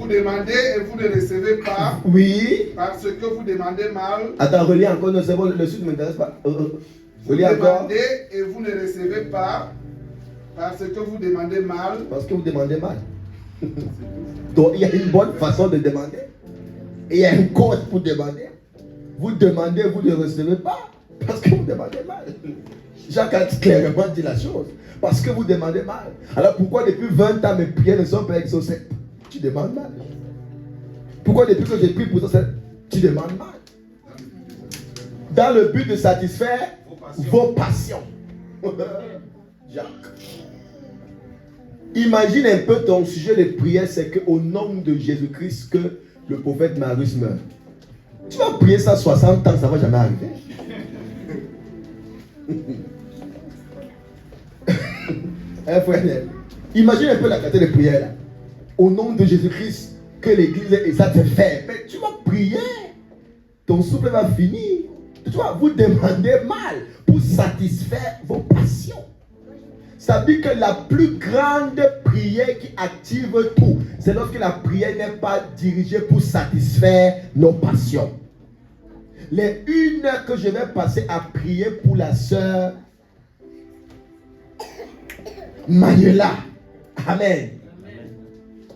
demandez et vous ne recevez pas. Oui. Parce que vous demandez mal. Attends, relis encore, non, c'est bon, le sud ne m'intéresse pas. Vous demandez et vous ne recevez pas. Parce que vous demandez mal. Parce que vous demandez mal. Donc il y a une bonne façon de demander. Et il y a un code pour demander. Vous demandez, vous ne recevez pas. Parce que vous demandez mal. Jacques a clairement dit la chose. Parce que vous demandez mal. Alors pourquoi depuis 20 ans mes prières ne sont pas exaucées? Tu demandes mal. Pourquoi depuis que j'ai pris pour ça, tu demandes mal? Dans le but de satisfaire vos passions. Jacques. Imagine un peu ton sujet de prière, c'est qu'au nom de Jésus-Christ que le prophète Marius meurt. Tu vas prier ça 60 ans, ça ne va jamais arriver. Frère, imagine un peu la qualité de prière là. Au nom de Jésus-Christ, que l'église et ça te fait. Mais tu vas prier, ton souffle va finir. Tu vas vous demander mal pour satisfaire vos passions. Ça veut dire que la plus grande prière qui active tout, c'est lorsque la prière n'est pas dirigée pour satisfaire nos passions. Les 1 heure que je vais passer à prier pour la sœur Manuela. Amen.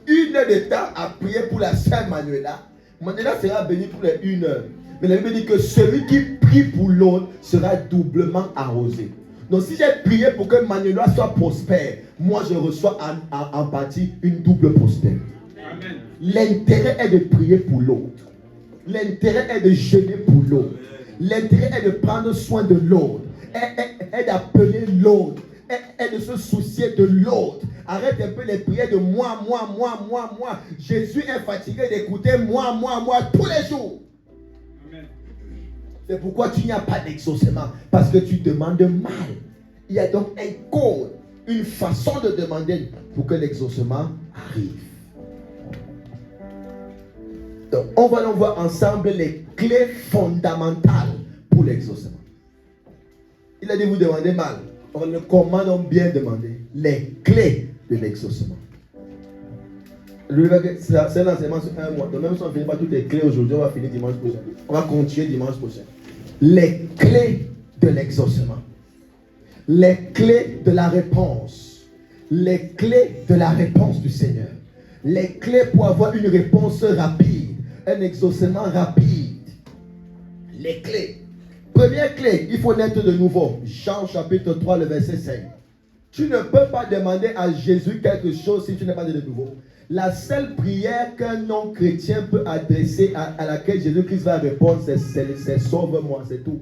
1 heure de temps à prier pour la sœur Manuela. Manuela sera bénie pour les 1 heure. Mais la Bible dit que celui qui prie pour l'autre sera doublement arrosé. Donc si j'ai prié pour que Manuela soit prospère, moi je reçois en partie une double prospérité. L'intérêt est de prier pour l'autre. L'intérêt est de jeûner pour l'autre. L'intérêt est de prendre soin de l'autre. Est d'appeler l'autre. Est de se soucier de l'autre. Arrête un peu les prières de moi. Jésus est fatigué d'écouter moi tous les jours. Amen. C'est pourquoi tu n'as pas d'exaucement. Parce que tu demandes mal. Il y a donc un code, une façon de demander pour que l'exaucement arrive. Donc, on va donc voir ensemble les clés fondamentales pour l'exaucement. Il a dit vous demandez mal. On le commande bien demander les clés de l'exaucement. C'est un enseignement sur 1 mois. Donc même si on ne finit pas toutes les clés aujourd'hui, on va finir dimanche prochain. On va continuer dimanche prochain. Les clés de l'exaucement. Les clés de la réponse. Les clés de la réponse du Seigneur. Les clés pour avoir une réponse rapide. Un exaucement rapide. Les clés. Première clé, il faut naître de nouveau. Jean chapitre 3, le verset 5. Tu ne peux pas demander à Jésus quelque chose si tu n'es pas né de nouveau. La seule prière qu'un non-chrétien peut adresser à laquelle Jésus-Christ va répondre, c'est sauve-moi, c'est tout.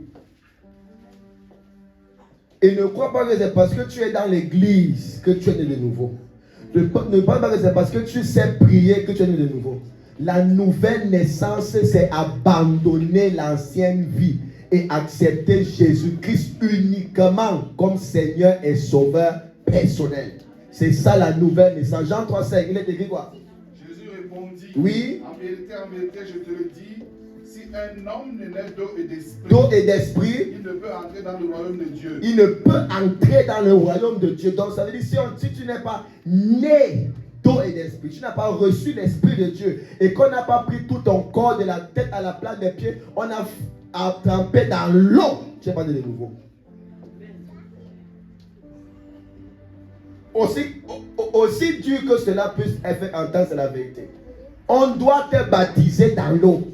Et ne crois pas que c'est parce que tu es dans l'église que tu es né de nouveau. Ne crois pas que c'est parce que tu sais prier que tu es né de nouveau. La nouvelle naissance, c'est abandonner l'ancienne vie et accepter Jésus-Christ uniquement comme Seigneur et Sauveur personnel. C'est ça la nouvelle naissance. Jean 3,5, il est écrit quoi? Jésus répondit, oui. En vérité, je te le dis, si un homme ne naît d'eau et d'esprit, il ne peut entrer dans le royaume de Dieu. Il ne peut entrer dans le royaume de Dieu. Donc ça veut dire, si tu n'es pas né d'eau et d'esprit, tu n'as pas reçu l'esprit de Dieu et qu'on n'a pas pris tout ton corps de la tête à la plante des pieds, on a trempé dans l'eau, tu n'es pas né de nouveau. Aussi dur que cela puisse être entendre, c'est la vérité. On doit te baptiser dans l'eau.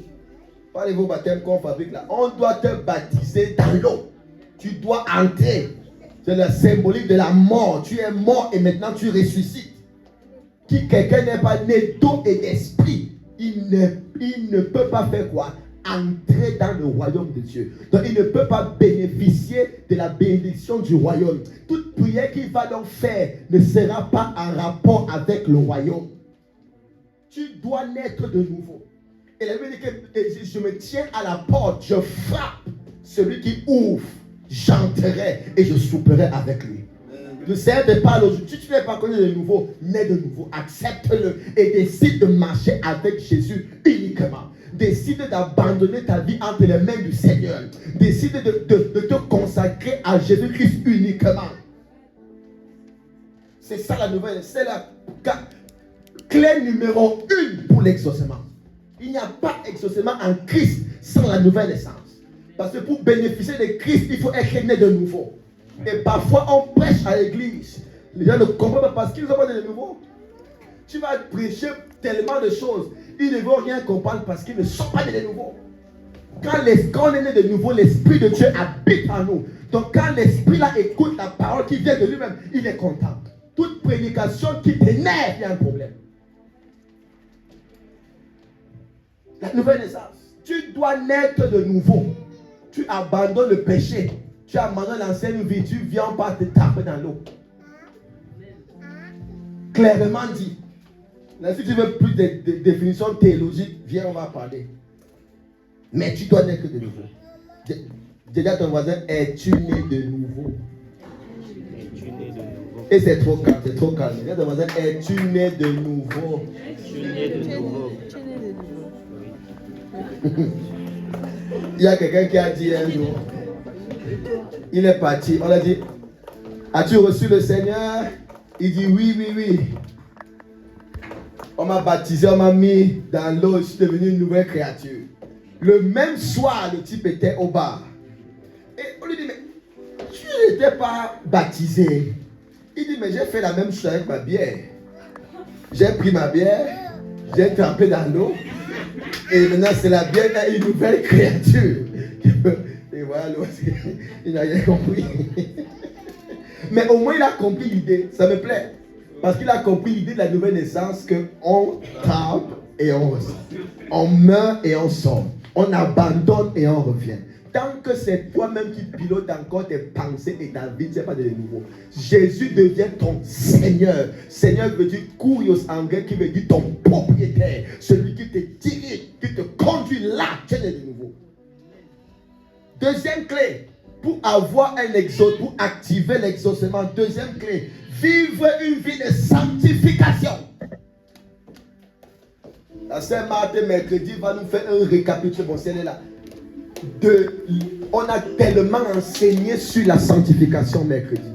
Pas les vos baptêmes qu'on fabrique là. On doit te baptiser dans l'eau. Tu dois entrer. C'est la symbolique de la mort. Tu es mort et maintenant tu ressuscites. Si quelqu'un n'est pas né d'eau et d'esprit, il ne peut pas faire quoi? Entrer dans le royaume de Dieu. Donc il ne peut pas bénéficier de la bénédiction du royaume. Toute prière qu'il va donc faire ne sera pas en rapport avec le royaume. Tu dois naître de nouveau. Et la Bible dit que je me tiens à la porte, je frappe. Celui qui ouvre, j'entrerai et je souperai avec lui. Le Seigneur te parle aujourd'hui. Si tu n'es pas connu de nouveau, nais de nouveau, accepte-le et décide de marcher avec Jésus uniquement. Décide d'abandonner ta vie entre les mains du Seigneur. Décide de te consacrer à Jésus-Christ uniquement. C'est ça la nouvelle. C'est Clé numéro 1 pour l'exaucement. Il n'y a pas d'exaucement en Christ sans la nouvelle naissance. Parce que pour bénéficier de Christ, il faut être né de nouveau. Et parfois, on prêche à l'église. Les gens ne comprennent pas parce qu'ils ne sont pas nés de nouveau. Tu vas prêcher tellement de choses. Ils ne vont rien comprendre parce qu'ils ne sont pas nés de nouveau. Quand on est né de nouveau, l'Esprit de Dieu habite en nous. Donc quand l'Esprit là écoute la parole qui vient de lui-même, il est content. Toute prédication qui t'énerve, il y a un problème. La nouvelle naissance. Tu dois naître de nouveau. Tu abandonnes le péché. Tu abandonnes l'ancienne vie. Tu viens pas te taper dans l'eau. Clairement dit. Là, si tu veux plus de définition théologique, viens, on va parler. Mais tu dois naître de nouveau. Dis à ton voisin, es-tu né de nouveau? Et c'est trop calme, c'est trop calme. Dis à ton voisin, es-tu né de nouveau? Es-tu né de nouveau? Il y a quelqu'un qui a dit un jour, il est parti, on a dit, as-tu reçu le Seigneur? Il dit oui, oui, oui. On m'a baptisé, on m'a mis dans l'eau, je suis devenu une nouvelle créature. Le même soir, le type était au bar. Et on lui dit, mais tu n'étais pas baptisé. Il dit, mais j'ai fait la même chose avec ma bière. J'ai pris ma bière, j'ai trempé dans l'eau. Et maintenant, c'est la bière qui a une nouvelle créature. Et voilà, il n'a rien compris. Mais au moins, il a compris l'idée. Ça me plaît. Parce qu'il a compris l'idée de la nouvelle naissance qu'on trempe et on ressort. On meurt et on sort. On abandonne et on revient. Tant que c'est toi-même qui pilotes encore tes pensées et ta vie, tu n'es pas de nouveau. Jésus devient ton Seigneur. Seigneur veut dire kurios en grec, qui veut dire ton propriétaire. Celui qui te dirige, qui te conduit là, tu es de nouveau. Deuxième clé, pour avoir un exaucement, pour activer l'exaucement. Deuxième clé, vivre une vie de sanctification. La sœur Marthe, mercredi, va nous faire un récapitulatif. Bon, c'est là. On a tellement enseigné sur la sanctification mercredi.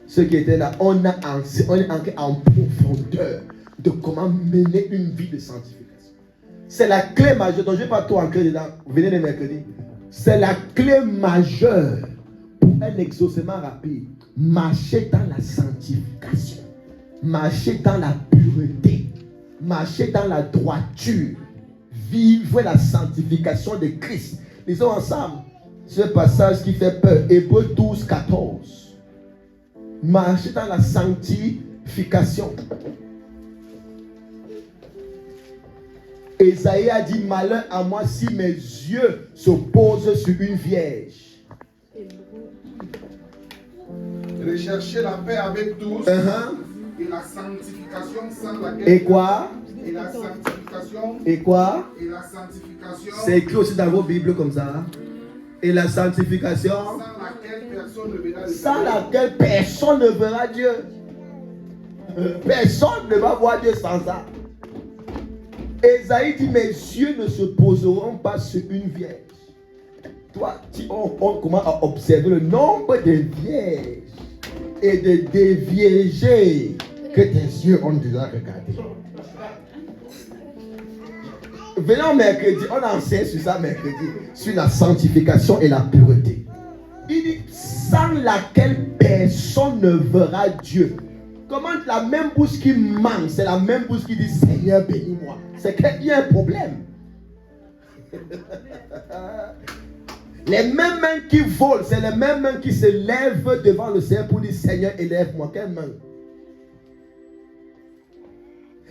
Ceux qui étaient là, on est entré en profondeur de comment mener une vie de sanctification. C'est la clé majeure. Donc, je ne vais pas tout ancrer dedans. Venez le mercredi. C'est la clé majeure pour un exaucement rapide. Marcher dans la sanctification. Marcher dans la pureté. Marcher dans la droiture. Vivre la sanctification de Christ. Lisons ensemble ce passage qui fait peur. Hébreux 12, 14. Marcher dans la sanctification. Esaïe a dit, malheur à moi si mes yeux se posent sur une vierge. Rechercher la paix avec tous. Et la sanctification sans laquelle. Et quoi? Et la sanctification. Et quoi? Et la sanctification. C'est écrit aussi dans vos Bibles comme ça. Et la sanctification. Sans laquelle personne ne verra Dieu. Sans laquelle personne ne verra Dieu. Personne ne va voir Dieu sans ça. Esaïe dit, mes yeux ne se poseront pas sur une vierge. Toi, on commence à observer le nombre de vierges et de déviégés que tes yeux ont déjà regardé. Venons mercredi, on enseigne sur ça mercredi, sur la sanctification et la pureté. Il dit, sans laquelle personne ne verra Dieu. Comment la même bouche qui ment, c'est la même bouche qui dit, Seigneur, bénis-moi. C'est qu'il y a un problème. Les mêmes mains qui volent, c'est les mêmes mains qui se lèvent devant le Seigneur pour dire, Seigneur, élève-moi. Quelle main?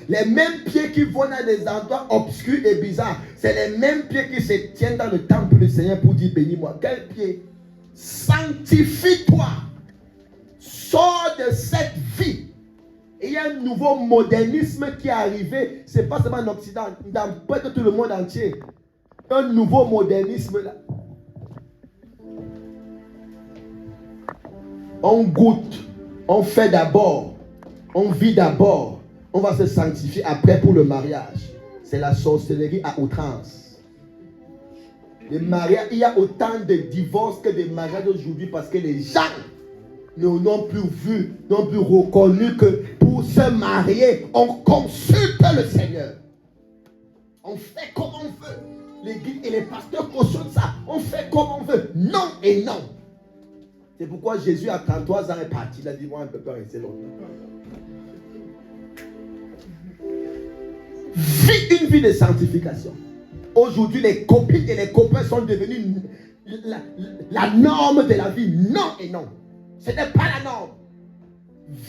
Les mêmes pieds qui vont dans des endroits obscurs et bizarres, c'est les mêmes pieds qui se tiennent dans le temple du Seigneur pour dire, bénis-moi. Quel pied? Sanctifie-toi. Sors de cette vie. Et il y a un nouveau modernisme qui est arrivé. Ce n'est pas seulement en Occident, dans presque tout le monde entier. Un nouveau modernisme là. On goûte, on fait d'abord, on vit d'abord, on va se sanctifier après pour le mariage. C'est la sorcellerie à outrance. Les mariages, il y a autant de divorces que de mariages aujourd'hui parce que les gens n'ont plus vu, n'ont plus reconnu que pour pour se marier, on consulte le Seigneur. On fait comme on veut. L'église et les pasteurs cautionnent ça. On fait comme on veut. Non et non. C'est pourquoi Jésus à 33 ans est parti. Il a dit, moi, on ne peut pas rester longtemps. Vis une vie de sanctification. Aujourd'hui, les copines et les copains sont devenus la norme de la vie. Non et non. Ce n'est pas la norme.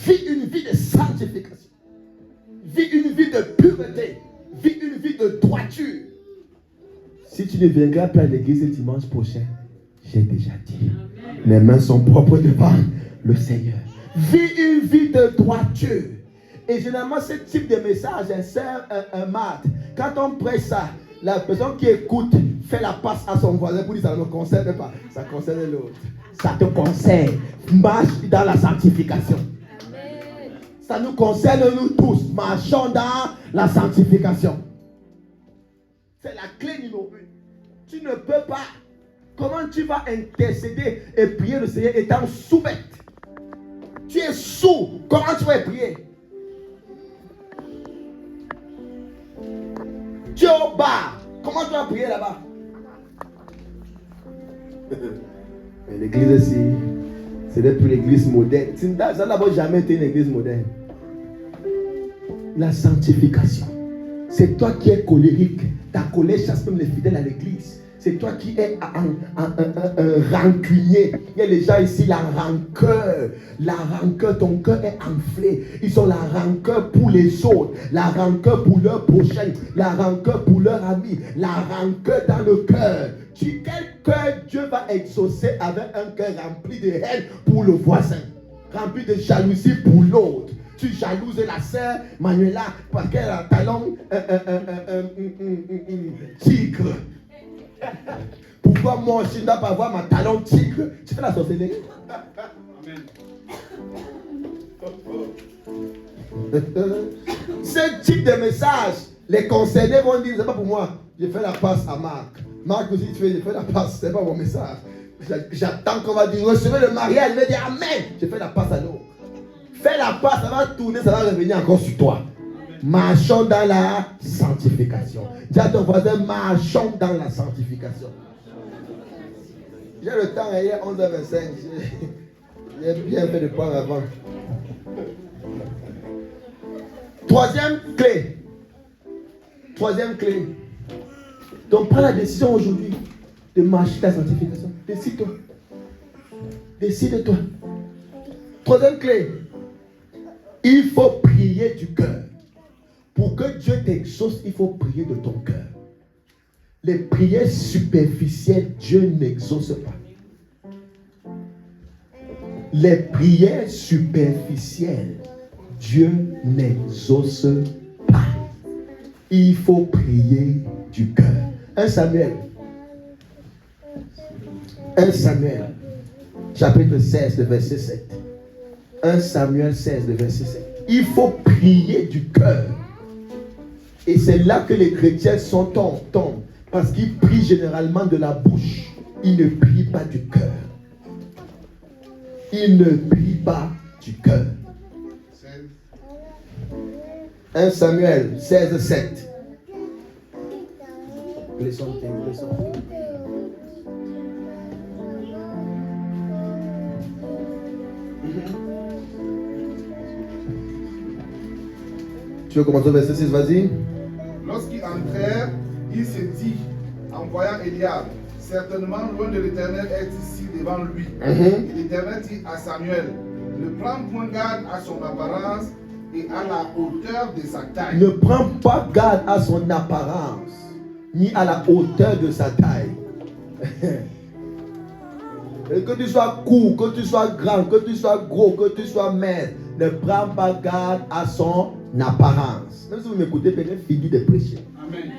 Vis une vie de sanctification. Vis une vie de pureté. Vis une vie de droiture. Si tu ne viendras pas à l'église le dimanche prochain, j'ai déjà dit. Mes mains sont propres devant le Seigneur. Vis une vie de droiture. Et généralement, ce type de message sert un mat. Quand on prêche ça, la personne qui écoute fait la passe à son voisin pour dire ça ne me concerne pas. Ça concerne l'autre. Ça te concerne. Marche dans la sanctification. Ça nous concerne nous tous. Marchons dans la sanctification. C'est la clé numéro 1. Tu ne peux pas. Comment tu vas intercéder et prier le Seigneur étant sous-bête? Tu es sous. Comment tu vas prier? Tu es au bas. Comment tu vas prier là-bas? Mais l'église ici, ce n'est plus l'église moderne. Ça n'a d'abord jamais été une église moderne. La sanctification. C'est toi qui es colérique. Ta colère chasse même les fidèles à l'église. C'est toi qui es un rancunier. Il y a les gens ici, la rancœur. La rancœur, ton cœur est enflé. Ils ont la rancœur pour les autres. La rancœur pour leurs prochains. La rancœur pour leurs amis. La rancœur dans le cœur. Quel cœur Dieu va exaucer avec un cœur rempli de haine pour le voisin? Rempli de jalousie pour l'autre. Tu jalouses la sœur Manuela parce qu'elle a un talon tigre. Pourquoi moi je ne dois pas avoir ma talon tigre? Tu fais la sorcellerie. Ce type de message, les concernés vont dire, c'est pas pour moi. Je fais la passe à Marc. Marc aussi, je fais la passe, c'est pas mon message. J'attends qu'on va dire, recevez le mariage, il va dire Amen. Je fais la passe à l'autre. Fais la passe, ça va tourner, ça va revenir encore sur toi. Marchons dans la sanctification. Dis à ton voisin, marchons dans la sanctification. J'ai le temps, il est 11h25. J'ai bien fait de prendre avant. Troisième clé. Donc prends la décision aujourd'hui de marcher dans la sanctification. Décide-toi. Troisième clé. Il faut prier du cœur. Pour que Dieu t'exauce, il faut prier de ton cœur. Les prières superficielles, Dieu n'exauce pas. Les prières superficielles, Dieu n'exauce pas. Il faut prier du cœur. 1 Samuel, chapitre 16, le verset 7. 1 Samuel 16, le verset 7. Il faut prier du cœur. Et c'est là que les chrétiens tombent. Parce qu'ils prient généralement de la bouche. Ils ne prient pas du cœur. 1 Samuel 16, 7. Tu veux commencer au verset 6, vas-y. Lorsqu'ils entrèrent, il se dit, en voyant Eliab, certainement loin de l'Éternel est ici devant lui. Et l'Éternel dit à Samuel, ne prends point garde à son apparence et à la hauteur de sa taille. Ne prends pas garde à son apparence, ni à la hauteur de sa taille. Que tu sois court, que tu sois grand, que tu sois gros, que tu sois mince, ne prends pas garde à son apparence. Même si vous m'écoutez, peut-être fini de prêcher. Amen.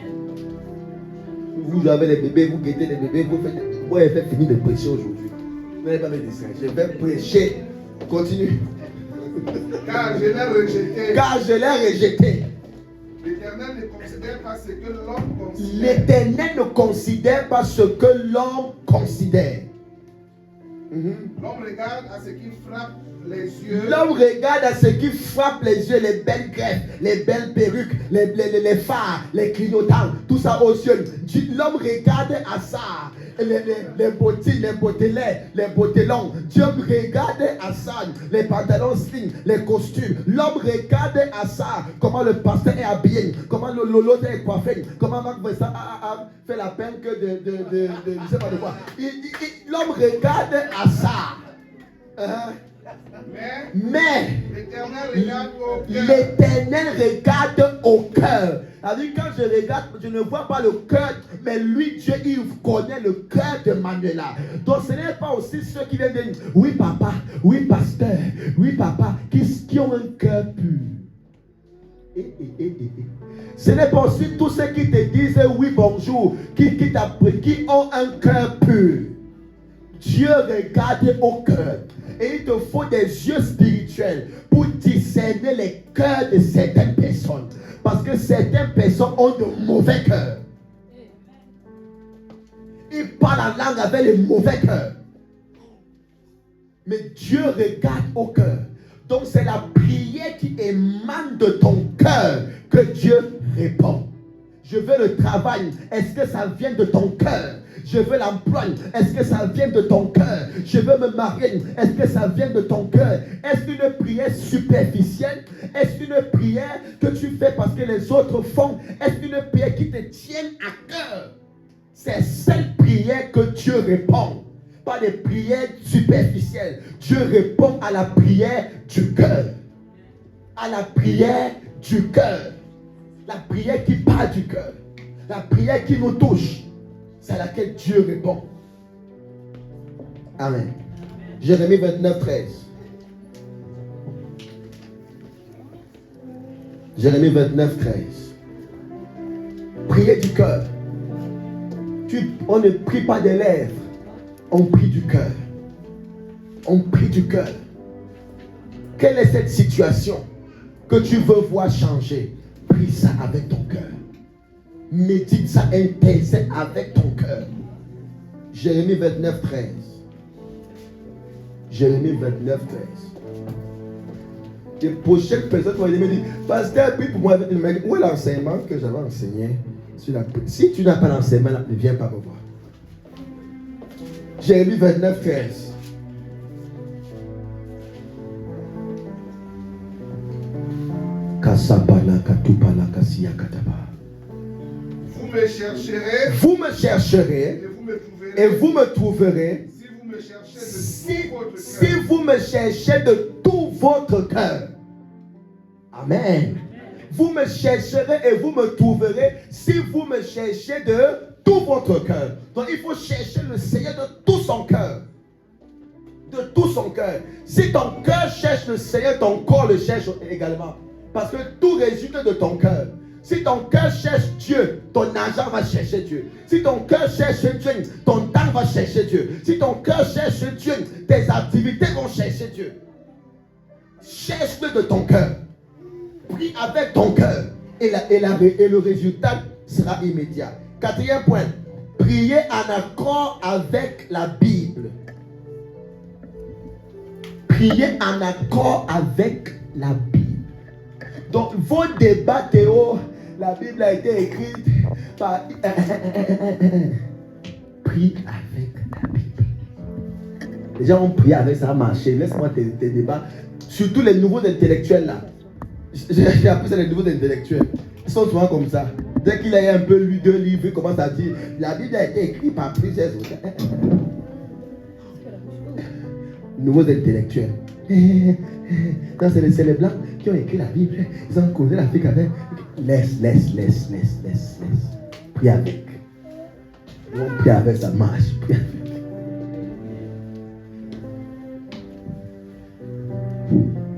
Vous avez les bébés, vous guettez les bébés, vous faites finir de prêcher aujourd'hui. Vous n'allez pas me distraire. Je vais prêcher. Continue. Car je l'ai rejeté. L'Éternel ne considère pas ce que l'homme considère. L'Éternel ne considère pas ce que l'homme considère. L'homme regarde à ce qui frappe les yeux. L'homme regarde à ce qui frappe les yeux, les belles greffes, les belles perruques, les phares, les clignotants, tout ça aux yeux. L'homme regarde à ça, les bottines, les bottelets, les bottelons. Dieu regarde à ça, les pantalons slim, les costumes. L'homme regarde à ça, comment le pasteur est habillé, comment l'autre est coiffé, comment Marc Vincent a fait la peine que de je sais pas de quoi. L'homme regarde à ça. Mais l'Éternel regarde au cœur. C'est-à-dire, quand je regarde, je ne vois pas le cœur, mais lui, Dieu, il connaît le cœur de Manuela. Donc ce n'est pas aussi ceux qui viennent dire oui papa, oui pasteur, oui papa, qui ont un cœur pur. Ce n'est pas aussi tous ceux qui te disent oui bonjour, qui ont un cœur pur. Dieu regarde au cœur. Et il te faut des yeux spirituels pour discerner les cœurs de certaines personnes. Parce que certaines personnes ont de mauvais cœurs. Ils parlent en langue avec les mauvais cœurs. Mais Dieu regarde au cœur. Donc c'est la prière qui émane de ton cœur que Dieu répond. Je veux le travail. Est-ce que ça vient de ton cœur? Je veux l'emploi. Est-ce que ça vient de ton cœur? Je veux me marier. Est-ce que ça vient de ton cœur? Est-ce une prière superficielle? Est-ce une prière que tu fais parce que les autres font? Est-ce une prière qui te tient à cœur? C'est cette prière que Dieu répond. Pas des prières superficielles. Dieu répond à la prière du cœur. À la prière du cœur. La prière qui part du cœur. La prière qui nous touche. C'est à laquelle Dieu répond. Amen. Jérémie 29, 13. Jérémie 29, 13. Priez du cœur. On ne prie pas des lèvres. On prie du cœur. On prie du cœur. Quelle est cette situation que tu veux voir changer? Prie ça avec ton cœur. Médite ça, intercède avec ton cœur. Jérémie 29, 13. Jérémie 29, 13. Les prochaines personnes vont me dire, pasteur, puis pour moi, où est l'enseignement que j'avais enseigné sur la prière? Si tu n'as pas l'enseignement, ne viens pas me voir. Jérémie 29, 13. Kasabala katupala kasia kataba. Vous me chercherez. Vous me chercherez. Et vous me trouverez. Si vous me cherchez de tout votre cœur. Si vous me cherchez de tout votre cœur. Amen. Vous me chercherez et vous me trouverez si vous me cherchez de tout votre cœur. Donc il faut chercher le Seigneur de tout son cœur. De tout son cœur. Si ton cœur cherche le Seigneur, ton corps le cherche également. Parce que tout résulte de ton cœur. Si ton cœur cherche Dieu, ton argent va chercher Dieu. Si ton cœur cherche Dieu, ton temps va chercher Dieu. Si ton cœur cherche Dieu, tes activités vont chercher Dieu. Cherche-le de ton cœur. Prie avec ton cœur. Et le résultat sera immédiat. Quatrième point. Priez en accord avec la Bible. Priez en accord avec la Bible. Donc, vos débats théo, la Bible a été écrite par... Prie avec la Bible. Les gens ont prié avec ça, a marché. Laisse-moi tes débats. Surtout les nouveaux intellectuels là. J'ai appris ça, les nouveaux intellectuels. Ils sont souvent comme ça. Dès qu'il a un peu lu 2 livres, il commence à dire la Bible a été écrite par plusieurs auteurs. Nouveaux intellectuels. Non, c'est les blancs qui ont écrit la Bible. Ils ont causé l'Afrique avec. Laisse. Prie avec. Ils vont prier avec, ça marche. Prie avec.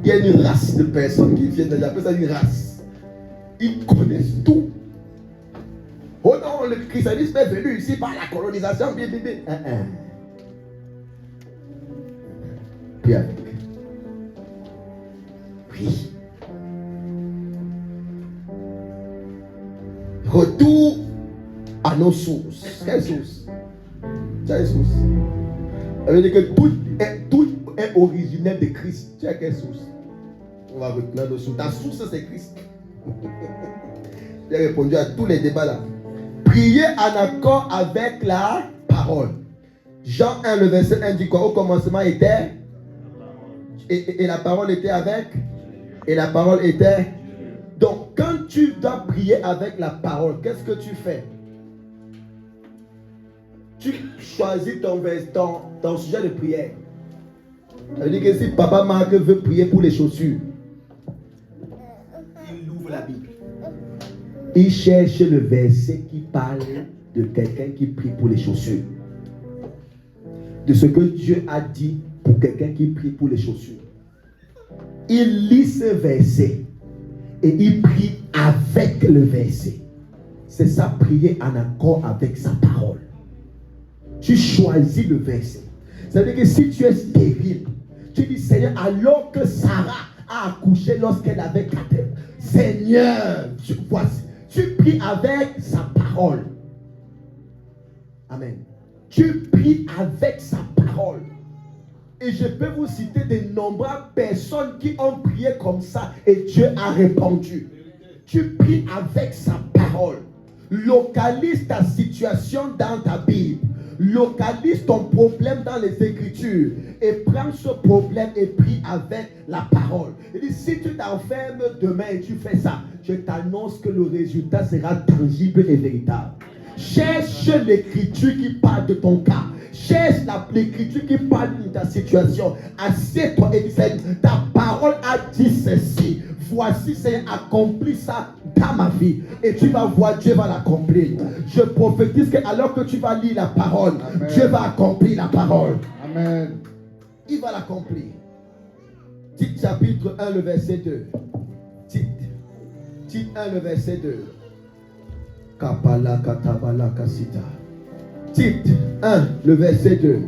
Il y a une race de personnes qui viennent, j'appelle ça une race. Ils connaissent tout. Oh non, le christianisme est venu ici par la colonisation. Prie avec. Prie. Retour à nos sources. Quelle source? Quelle source? Ça veut dire que tout est originel de Christ. Tu as quelle source? On va retenir nos sources. Ta source, c'est Christ. J'ai répondu à tous les débats là. Priez en accord avec la parole. Jean 1, le verset 1 dit quoi? Au commencement était et la parole était avec. Et la parole était. Donc, quand tu dois prier avec la parole, qu'est-ce que tu fais? Tu choisis ton sujet de prière. Ça veut dire que si papa Marc veut prier pour les chaussures, il ouvre la Bible. Il cherche le verset qui parle de quelqu'un qui prie pour les chaussures. De ce que Dieu a dit pour quelqu'un qui prie pour les chaussures. Il lit ce verset et il prie avec le verset. C'est ça, prier en accord avec sa parole. Tu choisis le verset. Ça veut dire que si tu es stérile, tu dis Seigneur, alors que Sarah a accouché lorsqu'elle avait 4 ans, Seigneur, tu pries avec sa parole. Amen. Tu pries avec sa parole. Et je peux vous citer de nombreuses personnes qui ont prié comme ça et Dieu a répondu. Tu pries avec sa parole. Localise ta situation dans ta Bible. Localise ton problème dans les Écritures et prends ce problème et prie avec la parole. Il dit, si tu t'enfermes demain et tu fais ça, je t'annonce que le résultat sera tangible et véritable. Cherche l'écriture qui parle de ton cas. Cherche l'écriture qui parle de ta situation. Assieds-toi et dis, ta parole a dit ceci. Voici, Seigneur, accomplis ça dans ma vie. Et tu vas voir, Dieu va l'accomplir. Je prophétise que alors que tu vas lire la parole, amen, Dieu va accomplir la parole. Amen. Il va l'accomplir. Tite chapitre 1, le verset 2. Tite 1, le verset 2. Kapala katabala kasita. Tite 1, le verset 2.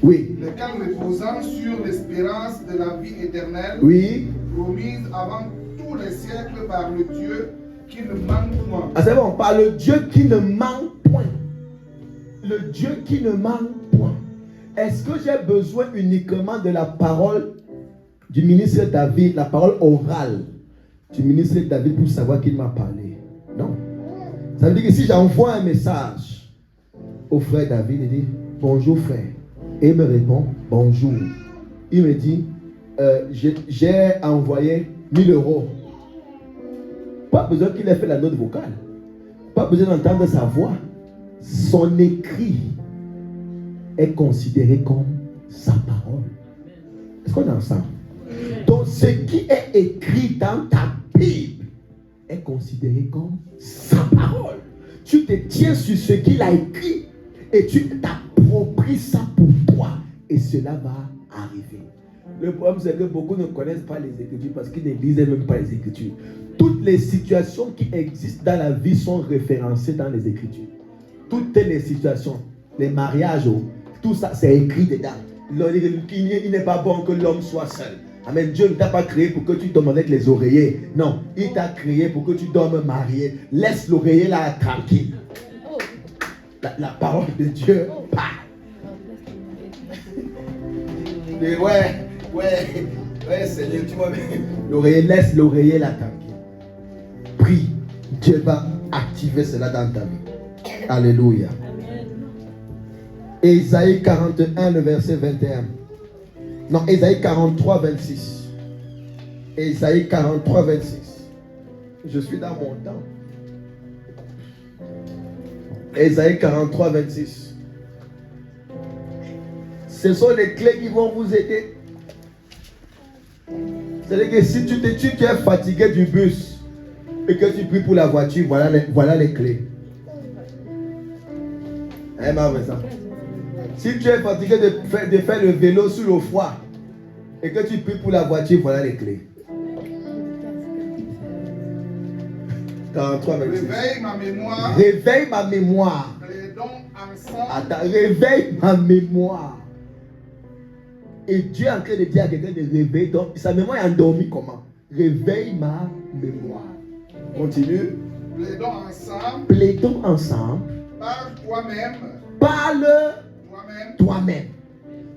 Oui. Lequel reposant sur l'espérance de la vie éternelle, Oui. promise avant tous les siècles par le Dieu qui ne manque point. Ah, c'est bon, par le Dieu qui ne manque point. Le Dieu qui ne manque point. Est-ce que j'ai besoin uniquement de la parole du ministre David, la parole orale du ministre David pour savoir qu'il m'a parlé? Non. Ça veut dire que si j'envoie un message au frère David, il dit bonjour frère. Et il me répond bonjour. Il me dit j'ai envoyé 1000 €. Pas besoin qu'il ait fait la note vocale. Pas besoin d'entendre sa voix. Son écrit est considéré comme sa parole. Est-ce qu'on est ensemble? Donc ce qui est écrit dans ta Bible est considéré comme sa parole. Tu te tiens sur ce qu'il a écrit et tu t'appropries ça pour toi et cela va arriver. Le problème c'est que beaucoup ne connaissent pas les Écritures parce qu'ils ne lisent même pas les Écritures. Toutes les situations qui existent dans la vie sont référencées dans les Écritures. Toutes les situations, les mariages, tout ça c'est écrit dedans. Il n'est pas bon que l'homme soit seul. Amen. Dieu ne t'a pas créé pour que tu dormes avec les oreillers. Non, il t'a créé pour que tu dormes marié. Laisse l'oreiller là tranquille. La parole de Dieu parle. Ouais, Seigneur, tu vois bien. L'oreiller, laisse l'oreiller là tranquille. Prie. Dieu va activer cela dans ta vie. Alléluia. Ésaïe 41, le verset 21. Non, Ésaïe 43, 26. Ésaïe 43, 26. Je suis dans mon temps. Ésaïe 43, 26. Ce sont les clés qui vont vous aider. C'est-à-dire que si tu es fatigué du bus et que tu pries pour la voiture, voilà les clés. Si tu es fatigué de faire le vélo sous le froid et que tu pries pour la voiture, voilà les clés. 43, 26. Réveille ma mémoire. Réveille ma mémoire. Attends, réveille ma mémoire. Et Dieu est en train de dire à quelqu'un de réveiller. Donc, sa mémoire est endormie comment? Réveille ma mémoire. Continue. Plaidons ensemble. Plaidons ensemble. Parle toi-même. Parle Toi-même. toi-même.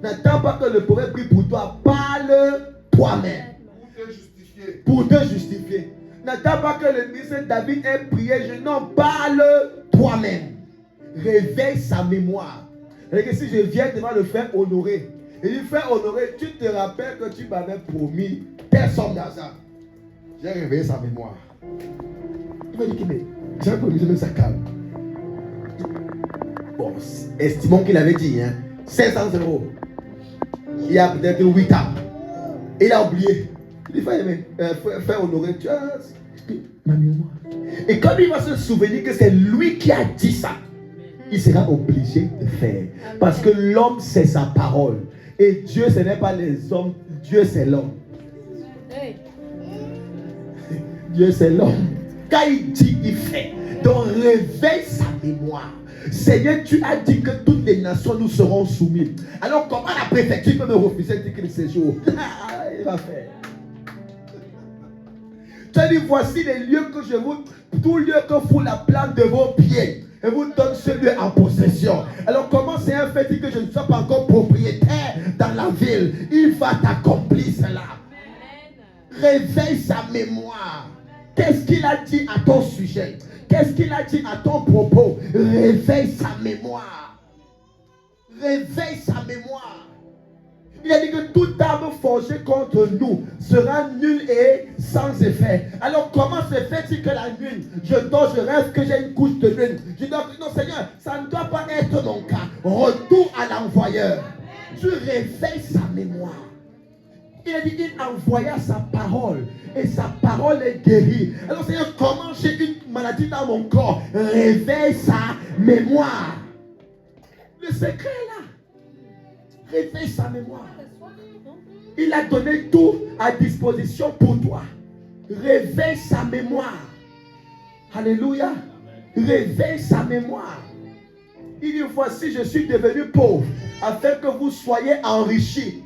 N'attends pas que le prophète prie pour toi. Parle toi-même. Pour te justifier. Pour te justifier. N'attends pas que le ministre David ait prié. Non, parle toi-même. Réveille sa mémoire. Et que si je viens devant le frère Honoré, et le frère Honoré, tu te rappelles que tu m'avais promis telle somme d'argent. J'ai réveillé sa mémoire. Il m'a dit que mais j'ai promis de mettre ça calme. Bon, estimons qu'il avait dit 500 euros. Il y a peut-être 8 ans. Il a oublié. Il dit frère Honoré, tu as ma mémoire. Et comme il va se souvenir que c'est lui qui a dit ça, il sera obligé de faire. Parce que l'homme, c'est sa parole. Et Dieu, ce n'est pas les hommes. Dieu, c'est l'homme. Dieu, c'est l'homme. Quand il dit, il fait. Donc, réveille sa mémoire. Seigneur, tu as dit que toutes les nations nous seront soumises. Alors, comment la préfecture peut me refuser de dire que c'est séjour? Il va faire. Tu as dit, voici les lieux que je vous... Tout lieu que vous la plante de vos pieds. Et vous donne ce lieu en possession. Alors comment c'est un fait que je ne sois pas encore propriétaire dans la ville? Il va t'accomplir cela. Réveille sa mémoire. Qu'est-ce qu'il a dit à ton sujet? Qu'est-ce qu'il a dit à ton propos? Réveille sa mémoire. Réveille sa mémoire. Il a dit que toute arme forgée contre nous sera nulle et sans effet. Alors comment se fait-il que la nuit, je dors, je rêve que j'ai une couche de lune? Je dis non Seigneur, ça ne doit pas être mon cas. Retour à l'envoyeur. Tu réveilles sa mémoire. Il a dit qu'il envoya sa parole. Et sa parole est guérie. Alors Seigneur, comment j'ai une maladie dans mon corps? Réveille sa mémoire. Le secret est là. Réveille sa mémoire. Il a donné tout à disposition pour toi. Réveille sa mémoire. Alléluia. Réveille sa mémoire. Il dit, voici, je suis devenu pauvre, afin que vous soyez enrichis.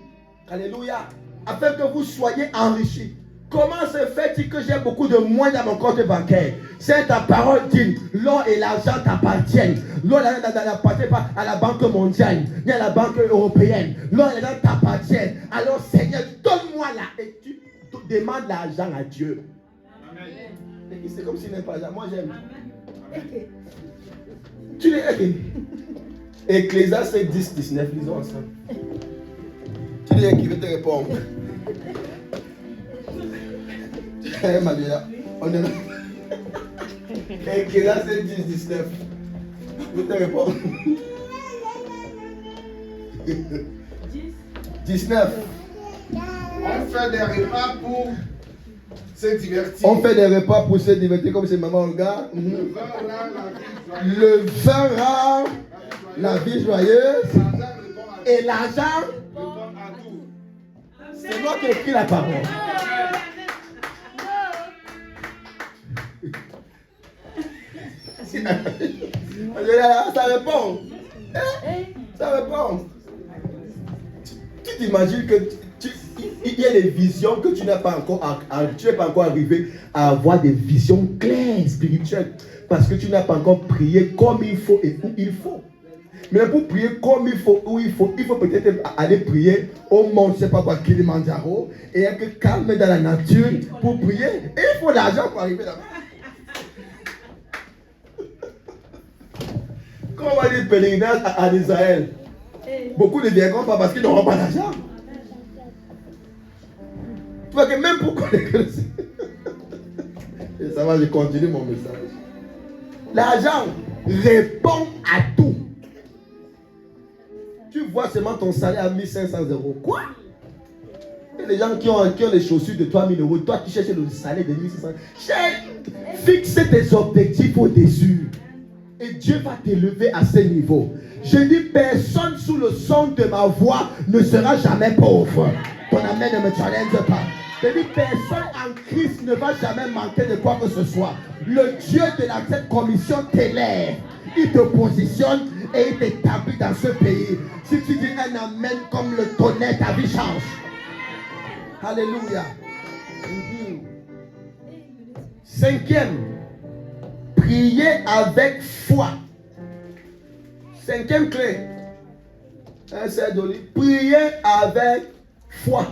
Alléluia. Afin que vous soyez enrichis. Comment se fait-il que j'ai beaucoup de moins dans mon compte bancaire? C'est ta parole dit, l'or et l'argent t'appartiennent. L'or et l'argent n'appartient pas à la Banque mondiale, ni à la Banque européenne. L'or et l'argent t'appartiennent. Alors Seigneur, donne-moi là. Et tu demandes l'argent à Dieu. Amen. C'est comme s'il n'aime pas l'argent. Moi j'aime. Tu l'es. Ecclésiaste 10, 19, lisons ensemble. Tu l'es qui veut te répondre. On est là. Ecclésiaste 10, 19. Je te réponds. 19. On fait des repas pour se divertir. On fait des repas pour se divertir comme c'est maman Olga. Le vin rend la vie joyeuse. Et l'argent répond à tout. C'est moi qui ai écrit la parole. Ça répond. Ça répond. Tu t'imagines que il y a des visions que tu n'as pas encore, tu n'es pas encore arrivé à avoir des visions claires spirituelles parce que tu n'as pas encore prié comme il faut et où il faut. Mais pour prier comme il faut, où il faut peut-être aller prier au mont, je ne sais pas quoi, Kilimanjaro, et être calme dans la nature pour prier. Et il faut l'argent pour arriver là-bas. Quand on va dire pèlerinage à Israël, beaucoup ne viendront pas parce qu'ils n'auront pas d'argent. Tu vois que même pour connaître. Et ça va, je continue mon message. L'argent répond à tout. Tu vois seulement ton salaire à 1500 euros. Quoi? Et les gens qui ont les chaussures de 3000 euros, toi tu cherches le salaire de 1500. Fixe tes objectifs au-dessus. Et Dieu va t'élever à ce niveau. Je dis, personne sous le son de ma voix ne sera jamais pauvre. Ton amen ne me challenge pas. Je dis, personne en Christ ne va jamais manquer de quoi que ce soit. Le Dieu de cette commission t'élève. Il te positionne et il t'établit dans ce pays. Si tu dis un amen comme le tonnerre, ta vie change. Alléluia. Cinquième, priez avec foi. Cinquième clé. Un seul d'olive. Priez avec foi.